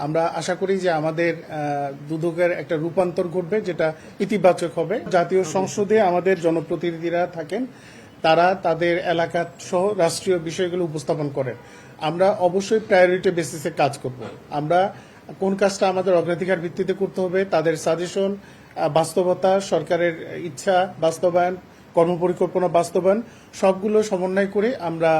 আমরা আশা করি যে আমাদের দুদকের একটা রূপান্তর ঘটবে, যেটা ইতিবাচক হবে। জাতীয় সংসদে আমাদের জনপ্রতিনিধিরা থাকেন, তারা তাদের এলাকা সহ রাষ্ট্রীয় বিষয়গুলো উপস্থাপন করেন। আমরা অবশ্যই প্রায়োরিটি বেসিসে কাজ করব। আমরা কোন কাজটা আমাদের অগ্রাধিকার ভিত্তিতে করতে হবে, তাদের সাজেশন, বাস্তবতা, সরকারের ইচ্ছা বাস্তবায়ন, কর্মপরিকল্পনা বাস্তবায়ন সবগুলো সমন্বয় করে আমরা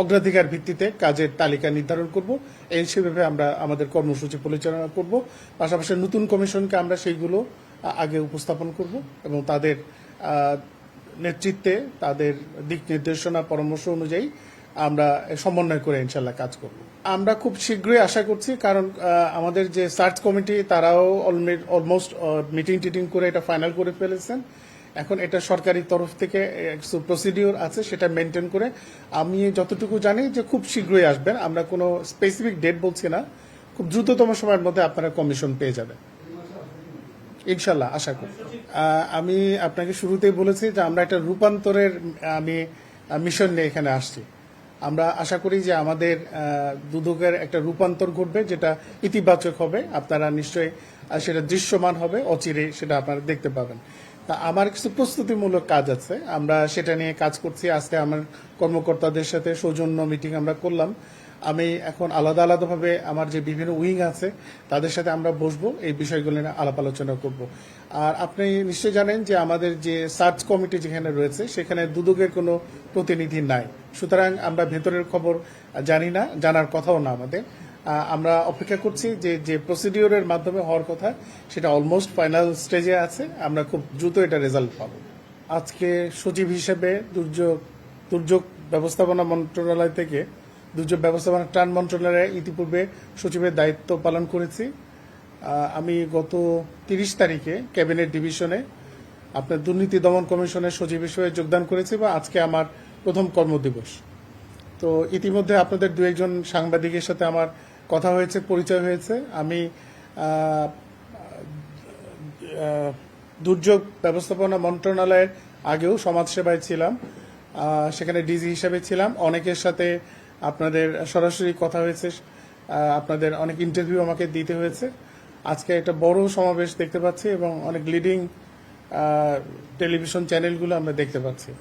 অগ্রাধিকার ভিত্তিতে কাজের তালিকা নির্ধারণ করব। এই সেভাবে আমরা আমাদের কর্মসূচি পরিচালনা করব। পাশাপাশি নতুন কমিশনকে আমরা সেইগুলো আগে উপস্থাপন করব এবং তাদের নেতৃত্বে, তাদের দিক নির্দেশনা পরামর্শ অনুযায়ী আমরা সমন্বয় করে ইনশাল্লাহ কাজ করব। আমরা খুব শীঘ্রই আশা করছি, কারণ আমাদের যে সার্চ কমিটি তারাও অলমোস্ট মিটিং টিটিং করে এটা ফাইনাল করে ফেলেছেন। এখন এটা সরকারি তরফ থেকে প্রসিডিওর আছে, সেটা মেনটেন করে আমি যতটুকু জানি যে খুব শীঘ্রই আসবেন। আমরা কোনো স্পেসিফিক ডেট বলছি না, খুব দ্রুততম সময়ের মধ্যে আপনারা কমিশন পেয়ে যাবেন ইনশাল্লাহ, আশা করি। আমি আপনাকে শুরুতেই বলেছি যে আমরা একটা রূপান্তরের মিশন নিয়ে এখানে আসছি। আমরা আশা করি যে আমাদের দুদকের একটা রূপান্তর ঘটবে, যেটা ইতিবাচক হবে। আপনারা নিশ্চয়ই সেটা দৃশ্যমান হবে, অচিরে সেটা আপনারা দেখতে পাবেন। তা আমার কিছু প্রস্তুতিমূলক কাজ আছে, আমরা সেটা নিয়ে কাজ করছি। আজকে আমার কর্মকর্তাদের সাথে সৌজন্য মিটিং আমরা করলাম। আমি এখন আলাদা আলাদাভাবে আমার যে বিভিন্ন উইং আছে তাদের সাথে আমরা বসবো, এই বিষয়গুলো নিয়ে আলাপ আলোচনা করব। আর আপনি নিশ্চয়ই জানেন যে আমাদের যে সার্চ কমিটি যেখানে রয়েছে সেখানে দুদকের কোনো প্রতিনিধি নাই, সুতরাং আমরা ভেতরের খবর জানি না, জানার কথাও না আমাদের। আমরা অপেক্ষা করছি যে প্রসিডিওরের মাধ্যমে হওয়ার কথা সেটা অলমোস্ট ফাইনাল স্টেজে আছে। আমরা খুব দ্রুত এটা রেজাল্ট পাবো। আজকে সচিব হিসেবে দুর্যোগ ব্যবস্থাপনা মন্ত্রণালয় থেকে দুর্যোগ ব্যবস্থাপনা ত্রাণ মন্ত্রণালয়ে ইতিপূর্বে সচিবের দায়িত্ব পালন করেছি। আমি গত 30 তারিখে ক্যাবিনেট ডিভিশনে আপনার দুর্নীতি দমন কমিশনের সচিব হিসেবে যোগদান করেছি বা আজকে আমার প্রথম কর্মদিবস। তো ইতিমধ্যে আপনাদের দু একজন সাংবাদিকের সাথে আমার কথা হয়েছে, পরিচয় হয়েছে। আমি দুর্যোগ ব্যবস্থাপনা মন্ত্রণালয়ের আগেও সমাজসেবায় ছিলাম, সেখানে ডিজি হিসেবে ছিলাম। অনেকের সাথে আপনাদের সরাসরি কথা হয়েছে, আপনাদের অনেক ইন্টারভিউ আমাকে দিতে হয়েছে। আজকে একটা বড় সমাবেশ দেখতে পাচ্ছি এবং অনেক লিডিং টেলিভিশন চ্যানেলগুলো আমরা দেখতে পাচ্ছি।